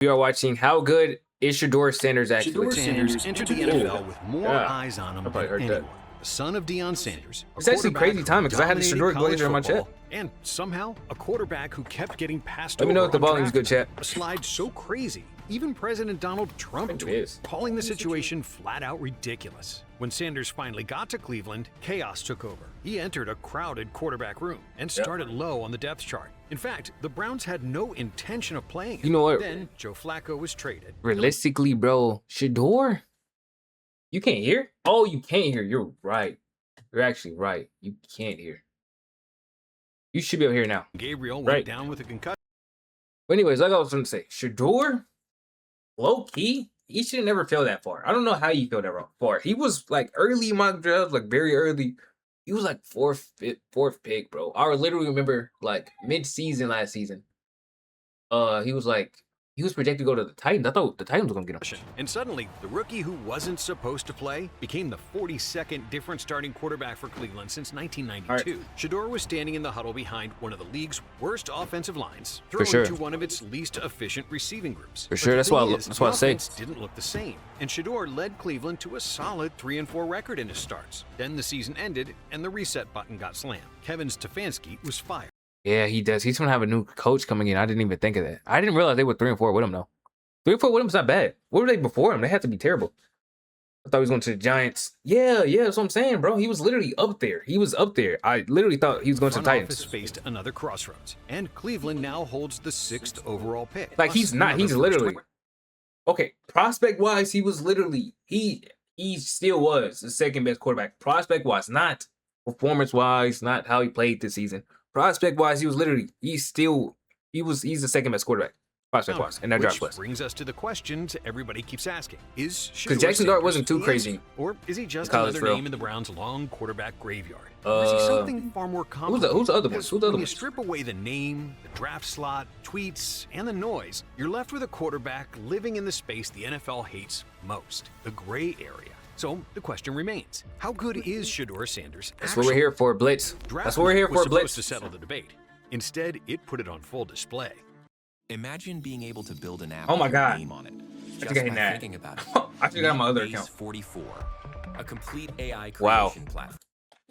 We are watching How Good is Shedeur Sanders actually. Shedeur Sanders entered the NFL with more eyes on him than anyone. The son of Deion Sanders. It's actually crazy timing because I had a Shedeur blazer in my chat. And somehow, a quarterback who kept getting passed over. Let me know if the volume's good, chat. A slide so crazy, even President Donald Trump tweeted, calling the situation flat out ridiculous. When Sanders finally got to Cleveland, chaos took over. He entered a crowded quarterback room and started low on the depth chart. In fact, the Browns had no intention of playing him. You know what? Then Joe Flacco was traded. Realistically, bro, Shedeur, you can't hear? Oh, you can't hear. You're right. You're actually right. You can't hear. You should be able to hear now. Gabriel went down with a concussion. But anyways, like I was going to say, Shedeur, low key, he should have never fell that far. I don't know how he fell that far. He was like early mock draft, like very early. He was like fourth pick, bro. I literally remember like mid-season last season. He was projected to go to the Titans. I thought the Titans were going to get him. And suddenly, the rookie who wasn't supposed to play became the 42nd different starting quarterback for Cleveland since 1992. Right. Shedeur was standing in the huddle behind one of the league's worst offensive lines, throwing to one of its least efficient receiving groups. For sure, that's why I say. Didn't look the same, and Shedeur led Cleveland to a solid 3-4 record in his starts. Then the season ended, and the reset button got slammed. Kevin Stefanski was fired. Yeah, he does. He's gonna have a new coach coming in. I didn't even think of that. I didn't realize they were 3-4 with him though. 3-4 with him is not bad. What were they before him? They had to be terrible. I thought he was going to the Giants. Yeah, that's what I'm saying, bro. He was literally up there. He was up there. I literally thought he was going to the Titans. Office faced another crossroads, and Cleveland now holds the 6th overall pick. Like he's not. He's literally okay. Prospect wise, he was literally he still was the second best quarterback. Prospect wise, not performance wise, not how he played this season. Prospect wise, he was literally he's the second best quarterback. Prospect wise, and that draft class. Brings us to the questions everybody keeps asking: Is because Jackson Dart wasn't too crazy, or is he just another name in the Browns' long quarterback graveyard? Or is he something far more complicated? Who's the other ones? When you strip away the name, the draft slot, tweets, and the noise, you're left with a quarterback living in the space the NFL hates most, the gray area. So the question remains: how good is Shedeur Sanders? That's what we're here for, Blitz. That's what we're here for, Blitz. To settle the debate. Instead, it put it on full display. Imagine being able to build an app with your name on it. I think I hit that. Thinking about it. I should got my other account. 44, a complete AI creation platform.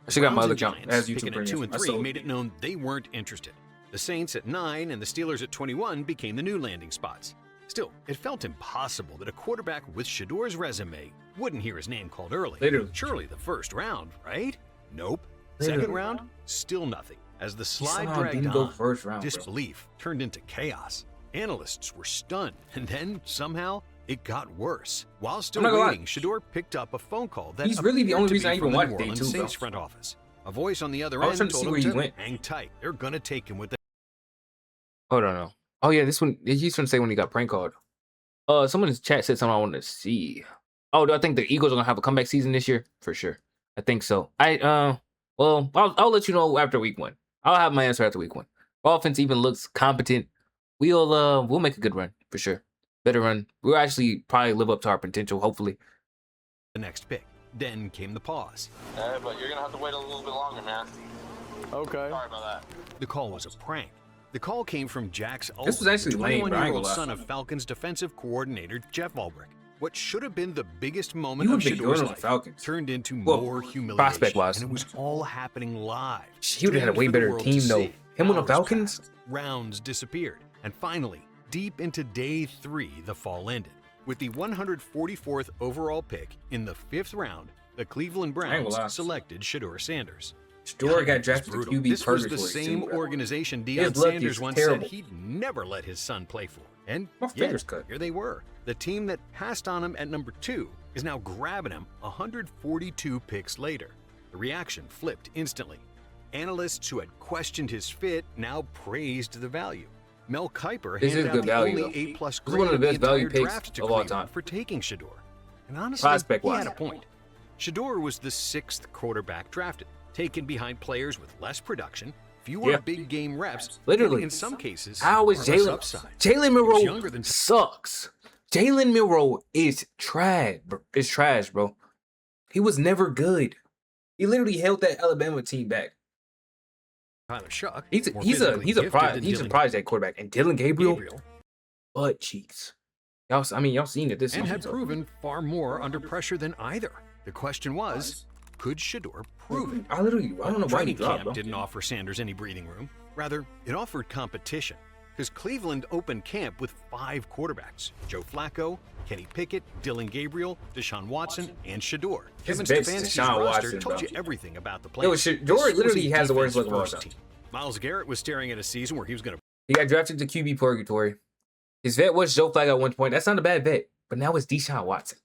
I should got my other account. As YouTube at 2 and 3 made it known they weren't interested. The Saints at 9 and the Steelers at 21 became the new landing spots. Still, it felt impossible that a quarterback with Shedeur's resume wouldn't hear his name called early. Literally. Surely the first round, right? Nope. Second round, still nothing. As the slide dragged on, disbelief turned into chaos. Analysts were stunned, and then somehow it got worse. While still waiting, Shedeur picked up a phone call that he's really the only reason I even watched Day 2, Saints front office. A voice on the other end told him to hang tight. They're gonna take him with them. Hold on, no. Oh yeah, this one he's gonna say when he got prank called. Someone in the chat said something I wanted to see. Oh, do I think the Eagles are gonna have a comeback season this year? For sure, I think so. Well, I'll let you know after week 1. I'll have my answer after week 1. Offense even looks competent. We'll make a good run for sure. Better run. We'll actually probably live up to our potential, hopefully. The next pick. Then came the pause. But you're gonna have to wait a little bit longer, man. Okay. Sorry about that. The call was a prank. The call came from Jack's This was actually lame, bro. 21-year-old son of Falcons defensive coordinator Jeff Ulbrich. What should have been the biggest moment of Shedeur's life turned into more humiliation. Prospect-wise. And it was all happening live. He would have had a way better team, though. Him on the Falcons? Rounds disappeared. And finally, deep into day 3, the fall ended. With the 144th overall pick in the 5th round, the Cleveland Browns selected Shedeur Sanders. Shedeur got drafted to QB This was the same organization Deion Sanders once said he'd never let his son play for. And yet, here they were. The team that passed on him at number 2 is now grabbing him 142 picks later. The reaction flipped instantly. Analysts who had questioned his fit now praised the value. Mel Kiper handed out the only A+ grade one of the best value draft picks of all time for taking Shedeur. And honestly, he had a point. Shedeur was the 6th quarterback drafted, taken behind players with less production, fewer big game reps, literally in some cases. How is Jalen? Jalen Milroe sucks. Jalen Milroe is trash, bro. It's trash, bro. He was never good. He literally held that Alabama team back. Tyler Shuck. He's a project quarterback, and Dylan Gabriel butt cheeks. Y'all seen it this and season. had proven far more under pressure than either. The question was, could Shedeur prove it? I don't know why he Training dropped, camp bro. didn't offer Sanders any breathing room. Rather, it offered competition. Because Cleveland opened camp with 5 quarterbacks: Joe Flacco, Kenny Pickett, Dylan Gabriel, Deshaun Watson, and Shedeur. Kevin bitch, Stefanski's Deshaun roster Watson, told bro. you everything about the Yo, plan. Shedeur literally has the worst look of all time. Myles Garrett was staring at a season where he was going to He got drafted to QB purgatory. His vet was Joe Flacco at one point. That's not a bad vet, but now it's Deshaun Watson.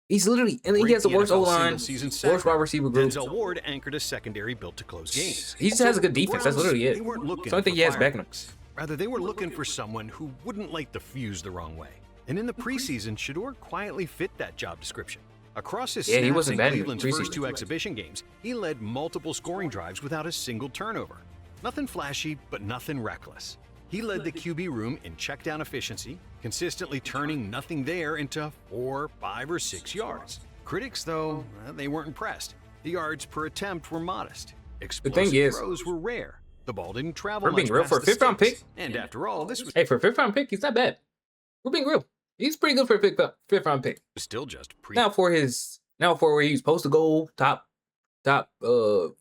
He's literally, and he has the worst O-line, worst wide receiver group. Denzel Ward anchored a secondary built to close games. He just has a good defense. That's literally it. They weren't looking So I think for he has backing him. fireworks. Rather, they were looking for someone who wouldn't light the fuse the wrong way. And in the preseason, Shedeur quietly fit that job description. Across his Yeah, he snaps wasn't in bad in the Cleveland's first preseason. 2 exhibition games, he led multiple scoring drives without a single turnover. Nothing flashy, but nothing reckless. He led the QB room in checkdown efficiency, consistently turning nothing there into 4, 5, or 6 yards. Critics, though, they weren't impressed. The yards per attempt were modest. Explosive thing is, throws were rare. The ball didn't travel we're being much real past for a the 5th round sticks. pick. And after all, this was Hey, for a 5th round pick, he's not bad. We're being real. He's pretty good for a 5th round pick. still just Now for where he's supposed to go top, it was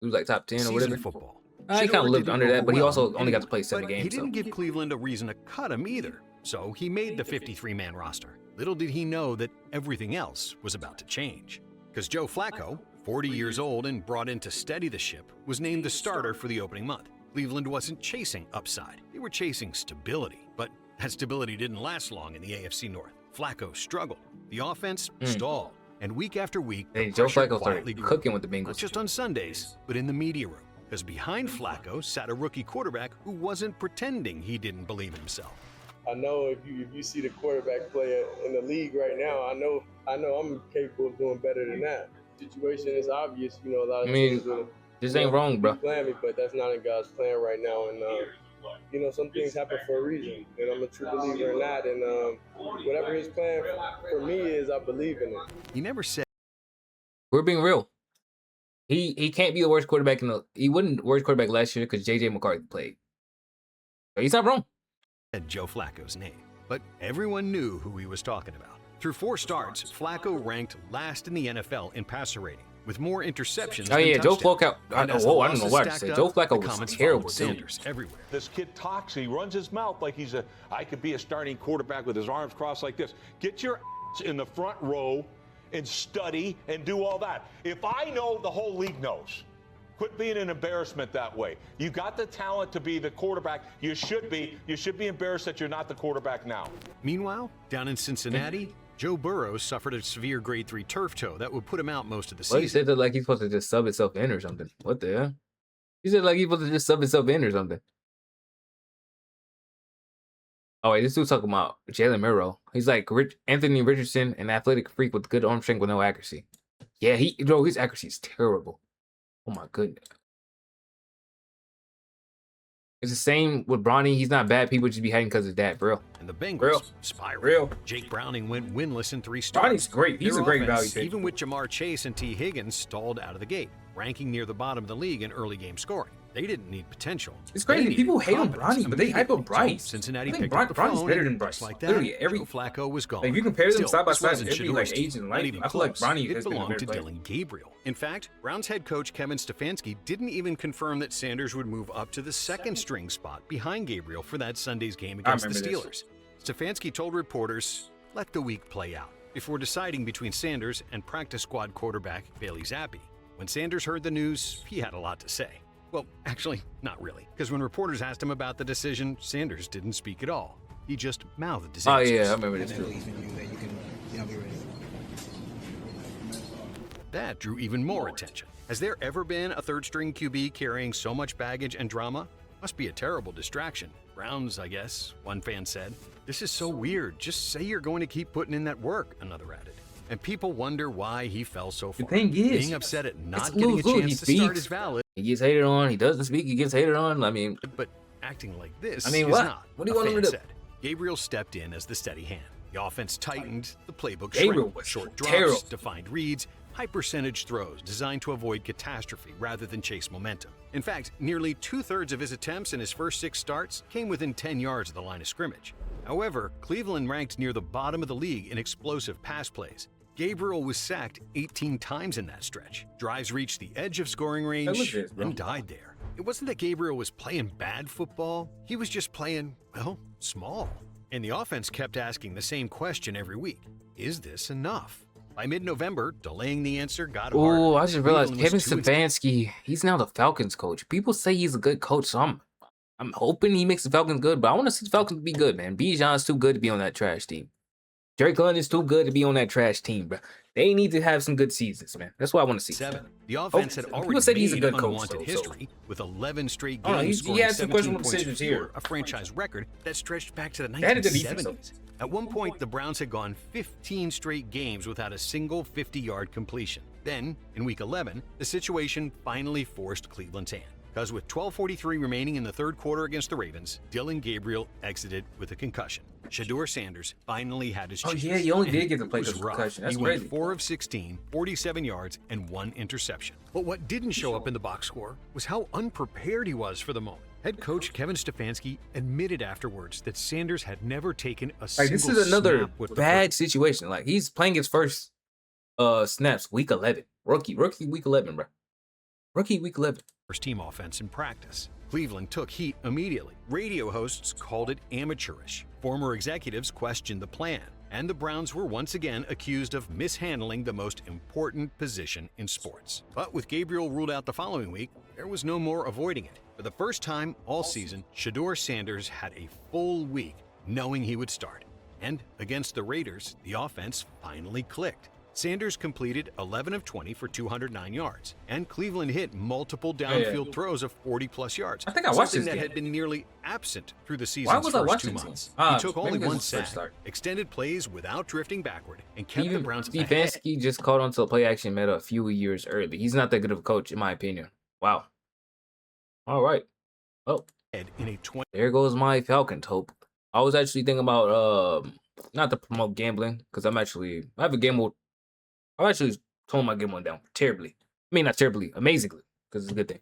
like top 10 or whatever. football. He kind of lived didn't under that, but he overwhelm also only got to play 7 but games. He didn't So. give Cleveland a reason to cut him either, so he made the 53-man roster. Little did he know that everything else was about to change. Because Joe Flacco, 40 years old and brought in to steady the ship, was named the starter for the opening month. Cleveland wasn't chasing upside. They were chasing stability. But that stability didn't last long in the AFC North. Flacco struggled. The offense stalled. And week after week, Hey, the Joe pressure Flacco quietly started grew. cooking with the Not Bengals. just on Sundays, but in the media room. Because behind Flacco sat a rookie quarterback who wasn't pretending he didn't believe in himself. I know if you see the quarterback play in the league right now, I know I'm capable of doing better than that. The situation is obvious, a lot of teams will this ain't wrong, bro. plan me, but that's not in God's plan right now. And some things happen for a reason, and I'm a true believer in that. And whatever His plan for me is, I believe in it. He never said We're being real. He can't be the worst quarterback he wasn't the worst quarterback last year because JJ McCarthy played. But he's not wrong. Joe Flacco's name, but everyone knew who he was talking about. Through 4 starts, Flacco ranked last in the NFL in passer rating, with more interceptions Oh than yeah, Joe touchdowns. Flacco. I And as don't the know losses what to stacked say. up, Joe the Flacco was comments terrible followed too. Sanders everywhere. This kid talks. He runs his mouth like I could be a starting quarterback with his arms crossed like this. Get your ass in the front row and study and do all that. If I know, the whole league knows. Quit being an embarrassment that way. You got the talent to be the quarterback. You should be. You should be embarrassed that you're not the quarterback now. Meanwhile, down in Cincinnati, Joe Burrow suffered a severe grade 3 turf toe that would put him out most of the Well, he season. said that like he's supposed to just sub himself in or something. What the hell? He said like he's supposed to just sub himself in or something. Oh wait, this dude's talking about Jalen Murrow. He's like Anthony Richardson, an athletic freak with good arm strength with no accuracy. Yeah, his accuracy is terrible. Oh my goodness. It's the same with Bronny. He's not bad. People just be hating because of that, bro. And the Bengals Real. spiraled. Jake Browning went winless in 3 starts. Bronny's great. He's Their a great offense, value pick. even with Jamar Chase and T. Higgins, stalled out of the gate, ranking near the bottom of the league in early game scoring. They didn't need potential. It's They crazy. needed People hate on confidence Bronny, but they hype on immediately. Bryce. So Cincinnati I think picked up the Bronny's phone, better and than Bryce. just like that, Literally every. Joe Flacco was gone. Like, if you compare them Still, side by this side, wasn't it'd be like Shedeur's age and team, life. not even I feel like close. Bronny It has been a belonged to better player. Dylan Gabriel. In fact, Browns head coach Kevin Stefanski didn't even confirm that Sanders would move up to the second string spot behind Gabriel for that Sunday's game against the remember Steelers. Stefanski told reporters, "Let the week play out," before deciding between Sanders and practice squad quarterback Bailey Zappi. When Sanders heard the news, he had a lot to say. Well, actually, not really, because when reporters asked him about the decision, Sanders didn't speak at all. He just mouthed his Oh answers. yeah, I remember this too. That drew even more attention. Has there ever been a third-string QB carrying so much baggage and drama? Must be a terrible distraction. Browns, I guess, one fan said. This is so weird. Just say you're going to keep putting in that work, another added. And people wonder why he fell so far. The thing is, being upset at not it's getting a lose-lose. chance He to start speaks. is valid, He gets hated on. He doesn't speak. He gets hated on. I mean, but acting like this I mean, is what? not. What do you a want him fan to do? said. Gabriel stepped in as the steady hand. The offense tightened, the playbook Gabriel shrank. was Short drops, terrible. defined reads, high percentage throws designed to avoid catastrophe rather than chase momentum. In fact, nearly 2/3 of his attempts in his first 6 starts came within 10 yards of the line of scrimmage. However, Cleveland ranked near the bottom of the league in explosive pass plays. Gabriel was sacked 18 times in that stretch. Drives reached the edge of scoring range and died there. It wasn't that Gabriel was playing bad football. He was just playing, well, small. And the offense kept asking the same question every week. Is this enough? By mid-November, delaying the answer got harder. Oh, I just realized Cleveland Kevin was 2 Stefanski, he's now the Falcons coach. People say he's a good coach, so I'm hoping he makes the Falcons good, but I want to see the Falcons be good, man. Bijan's too good to be on that trash team. Drake London is too good to be on that trash team, bro. They need to have some good seasons, man. That's what I want to see. 7. The offense had already said he's a made good coach, unwanted though, history with 11 straight Oh, no, games he scoring had some 17 questionable points decisions fewer, here. a franchise record that stretched back to the They had a good defense, 1970s. At one point, the Browns had gone 15 straight games without a single 50-yard completion. Then, in Week 11, the situation finally forced Cleveland's hand. Because with 12:43 remaining in the third quarter against the Ravens, Dillon Gabriel exited with a concussion. Shedeur Sanders finally had his chance. Oh, yeah, he only did get to play It was with a rough. concussion. That's he crazy. went 4 of 16, 47 yards, and 1 interception. But what didn't show up in the box score was how unprepared he was for the moment. Head coach Kevin Stefanski admitted afterwards that Sanders had never taken a single This is another snap with the bad situation. Like, he's playing his first snaps week 11. Rookie week 11, bro. Rookie week 11. first team offense in practice. Cleveland took heat immediately. Radio hosts called it amateurish. Former executives questioned the plan, and the Browns were once again accused of mishandling the most important position in sports. But with Gabriel ruled out the following week, there was no more avoiding it. For the first time all season, Shedeur Sanders had a full week knowing he would start. And against the Raiders, the offense finally clicked. Sanders completed 11 of 20 for 209 yards, and Cleveland hit multiple downfield throws of 40-plus yards. I think I watched something this that game. had been nearly absent through the Why season's was I first watching 2 this months. game? He took only maybe this one was the first sack, start. extended plays without drifting backward, and kept the Even Browns ahead. Stefanski just caught on to a play action meta a few years early. He's not that good of a coach, in my opinion. Wow. All right. Oh, in a 20 there goes my Falcons hope. I was actually thinking about not to promote gambling, because I have a gamble. I actually toned my gambling down terribly. I mean, not terribly, amazingly, because it's a good thing.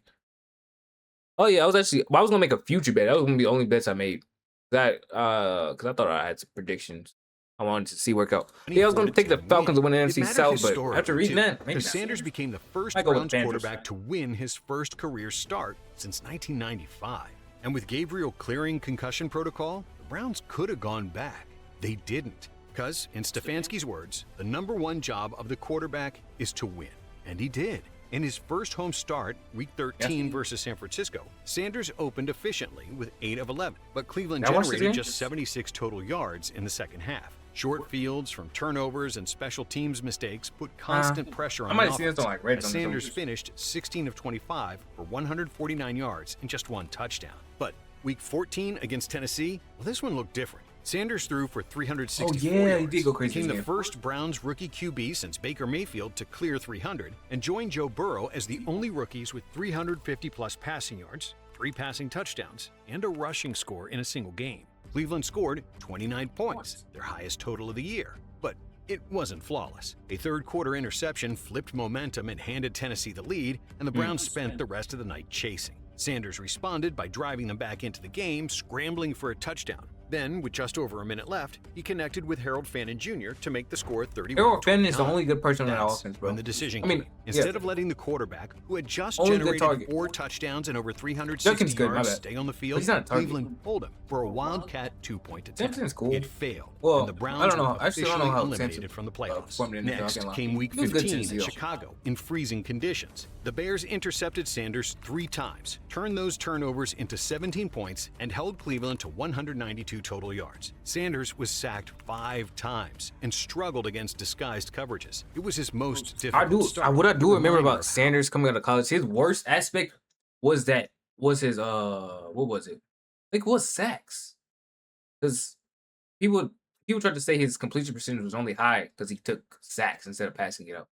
Oh yeah, I was gonna make a future bet. That was gonna be the only bets I made. That because I thought I had some predictions I wanted to see work out. Yeah, I was gonna take the Falcons to win the NFC South, but after reading that, maybe not. Sanders became the first I go with Browns the Panthers. quarterback to win his first career start since 1995. And with Gabriel clearing concussion protocol, the Browns could have gone back. They didn't. Because, in Stefanski's words, the number one job of the quarterback is to win. And he did. In his first home start, Week 13 versus San Francisco, Sanders opened efficiently with 8 of 11, but Cleveland Now watch this generated game. just 76 total yards in the second half. Short fields from turnovers and special teams mistakes put constant pressure on I might the have seen this offense. on, like, Red as Zone or Sanders something. finished 16 of 25 for 149 yards and just 1 touchdown. But Week 14 against Tennessee, well, this one looked different. Sanders threw for 364 he yards. did go crazy Became this the game. first Browns rookie QB since Baker Mayfield to clear 300 and joined Joe Burrow as the only rookies with 350-plus passing yards, 3 passing touchdowns, and a rushing score in a single game. Cleveland scored 29 points, their highest total of the year. But it wasn't flawless. A third-quarter interception flipped momentum and handed Tennessee the lead, and the Browns spent the rest of the night chasing. Sanders responded by driving them back into the game, scrambling for a touchdown. Then, with just over a minute left, he connected with Harold Fannin Jr. to make the score 31-29. Harold Fannin is the only good person on that That's offense, bro. when the decision I mean, came. Instead yeah. of letting the quarterback, who had just Only good generated target. 4 touchdowns and over 360 Duncan's good, my yards, bad. stay on the But field, he's not a target. Cleveland pulled him for a Wildcat 2-point attempt. Duncan's cool. It failed, Well, and the Browns I don't know. were Actually, I don't know officially how eliminated Sampson, from the playoffs. performed in the NFL, I Next can't lie. came Week He was good 15 Tennessee, in though. Chicago in freezing conditions. The Bears intercepted Sanders 3 times, turned those turnovers into 17 points, and held Cleveland to 192 total yards. Sanders was sacked 5 times and struggled against disguised coverages. It was his most difficult start. What I do remember Reminder about of Sanders coming out of college, his worst aspect was his what was it? I think it was sacks. Because people tried to say his completion percentage was only high because he took sacks instead of passing it up.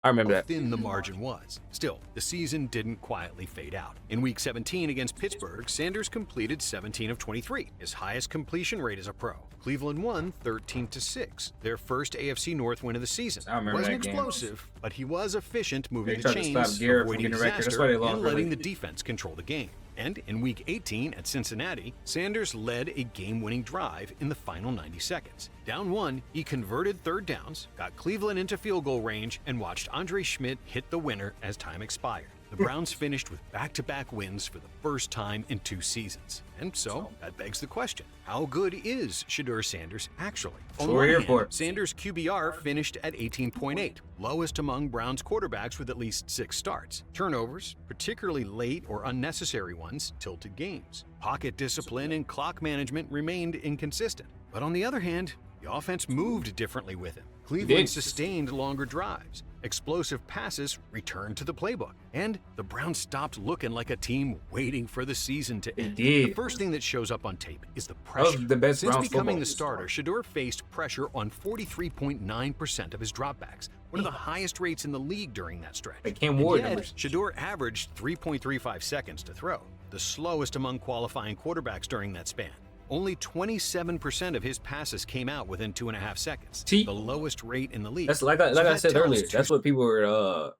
I remember how that. thin the margin was. Still, the season didn't quietly fade out. In Week 17 against Pittsburgh, Sanders completed 17 of 23, his highest completion rate as a pro. Cleveland won 13-6, their first AFC North win of the season. I remember Wasn't that game. explosive, but he was efficient moving They the tried to chains, stop Garrett from avoiding getting a record. That's disaster, why they lost and letting early. the defense control the game. And in Week 18 at Cincinnati, Sanders led a game-winning drive in the final 90 seconds. Down 1, he converted third downs, got Cleveland into field goal range, and watched Andre Schmidt hit the winner as time expired. The Browns finished with back-to-back wins for the first time in 2 seasons. And so, that begs the question, how good is Shedeur Sanders actually? On one hand, Sanders' QBR finished at 18.8, lowest among Browns quarterbacks with at least 6 starts. Turnovers, particularly late or unnecessary ones, tilted games. Pocket discipline and clock management remained inconsistent. But on the other hand, the offense moved differently with him. Cleveland sustained longer drives. Explosive passes returned to the playbook. And the Browns stopped looking like a team waiting for the season to end. The first thing that shows up on tape is the pressure. Since becoming the starter, Shedeur faced pressure on 43.9% of his dropbacks, one of the highest rates in the league during that stretch. Shedeur averaged 3.35 seconds to throw, the slowest among qualifying quarterbacks during that span. Only 27% of his passes came out within 2.5 seconds, the lowest rate in the league. That's like I said earlier. That's what people were.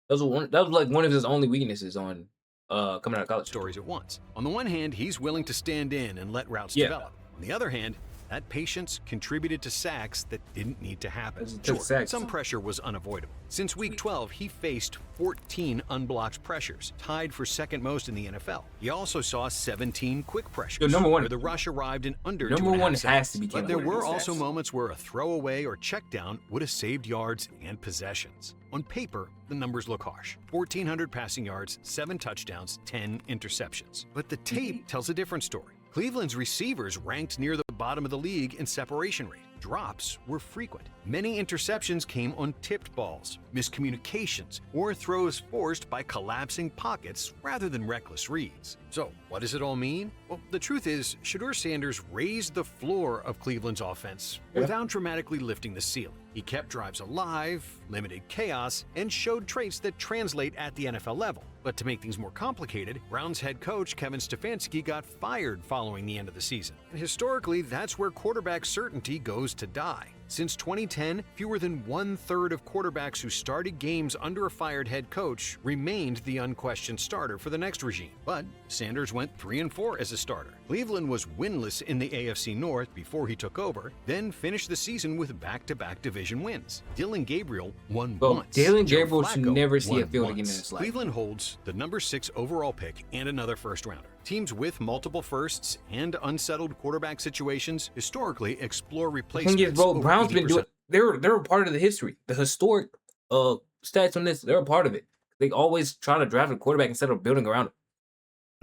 That was like one of his only weaknesses on coming out of college. Stories at once. On the one hand, he's willing to stand in and let routes develop. On the other hand, that patience contributed to sacks that didn't need to happen. Sure, some pressure was unavoidable. Since Week 12, he faced 14 unblocked pressures, tied for second most in the NFL. He also saw 17 quick pressures, where the rush arrived in under 2.5 seconds. But there were also moments where a throwaway or check down would have saved yards and possessions. On paper, the numbers look harsh. 1,400 passing yards, 7 touchdowns, 10 interceptions. But the tape tells a different story. Cleveland's receivers ranked near the bottom of the league in separation rate. Drops were frequent. Many interceptions came on tipped balls, miscommunications, or throws forced by collapsing pockets rather than reckless reads. So, what does it all mean? Well, the truth is, Shedeur Sanders raised the floor of Cleveland's offense without dramatically lifting the ceiling. He kept drives alive, limited chaos, and showed traits that translate at the NFL level. But to make things more complicated, Browns head coach Kevin Stefanski got fired following the end of the season. And historically, that's where quarterback certainty goes to die. Since 2010, fewer than 1/3 of quarterbacks who started games under a fired head coach remained the unquestioned starter for the next regime. But Sanders went 3-4 as a starter. Cleveland was winless in the AFC North before he took over, then finished the season with back-to-back division wins. Dillon Gabriel won once. Dillon Gabriel should never see a field again in his life. Cleveland holds the number 6 overall pick and another first-rounder. Teams with multiple firsts and unsettled quarterback situations historically explore replacements. Browns been doing. They're a part of the history. The historic stats on this, they're a part of it. They always try to draft a quarterback instead of building around him.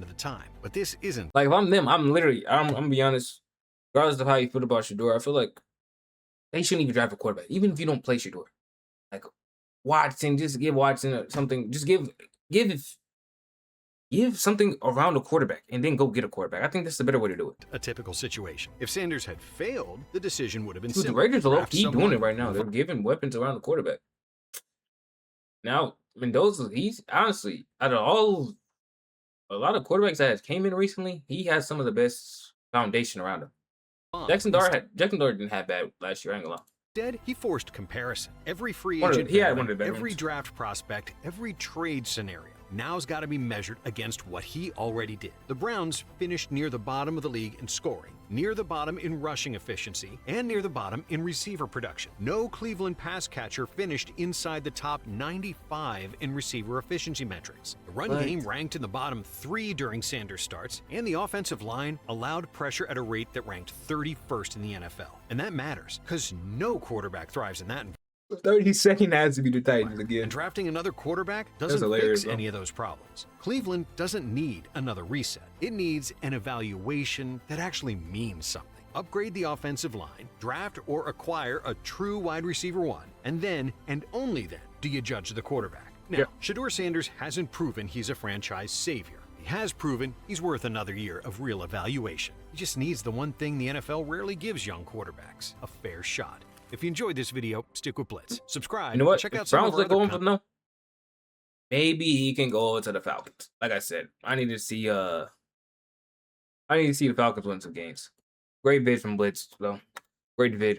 At the time, but this isn't. Like if I'm them, I'm gonna be honest. Regardless of how you feel about Shedeur, I feel like they shouldn't even draft a quarterback, even if you don't play Shedeur. Like Watson, just give Watson something. Just give something around a quarterback and then go get a quarterback. I think that's the better way to do it. A typical situation. If Sanders had failed, the decision would have been simple. simple. The Raiders are low-key doing it right now. They're giving weapons around the quarterback. Now, Mendoza, he's honestly, out of a lot of quarterbacks that came in recently, he has some of the best foundation around him. Jackson Dart didn't have bad last year, I ain't gonna lie. Instead, he forced comparison. Every free agent, every draft prospect, every trade scenario now's got to be measured against what he already did. The Browns finished near the bottom of the league in scoring, near the bottom in rushing efficiency, and near the bottom in receiver production. No Cleveland pass catcher finished inside the top 95 in receiver efficiency metrics. The run game ranked in the bottom 3 during Sanders starts, and the offensive line allowed pressure at a rate that ranked 31st in the NFL. And that matters, because no quarterback thrives in that environment. 32nd has to be the Titans again. And drafting another quarterback doesn't fix any of those problems. Cleveland doesn't need another reset. It needs an evaluation that actually means something. Upgrade the offensive line, draft or acquire a true wide receiver 1, and then, and only then, do you judge the quarterback. Now, Shedeur Sanders hasn't proven he's a franchise savior. He has proven he's worth another year of real evaluation. He just needs the one thing the NFL rarely gives young quarterbacks, a fair shot. If you enjoyed this video, stick with Blitz. Subscribe. You know what? Check out if some Browns of our going for no. Maybe he can go to the Falcons. Like I said, I need to see the Falcons win some games. Great vid from Blitz, though. Great vid.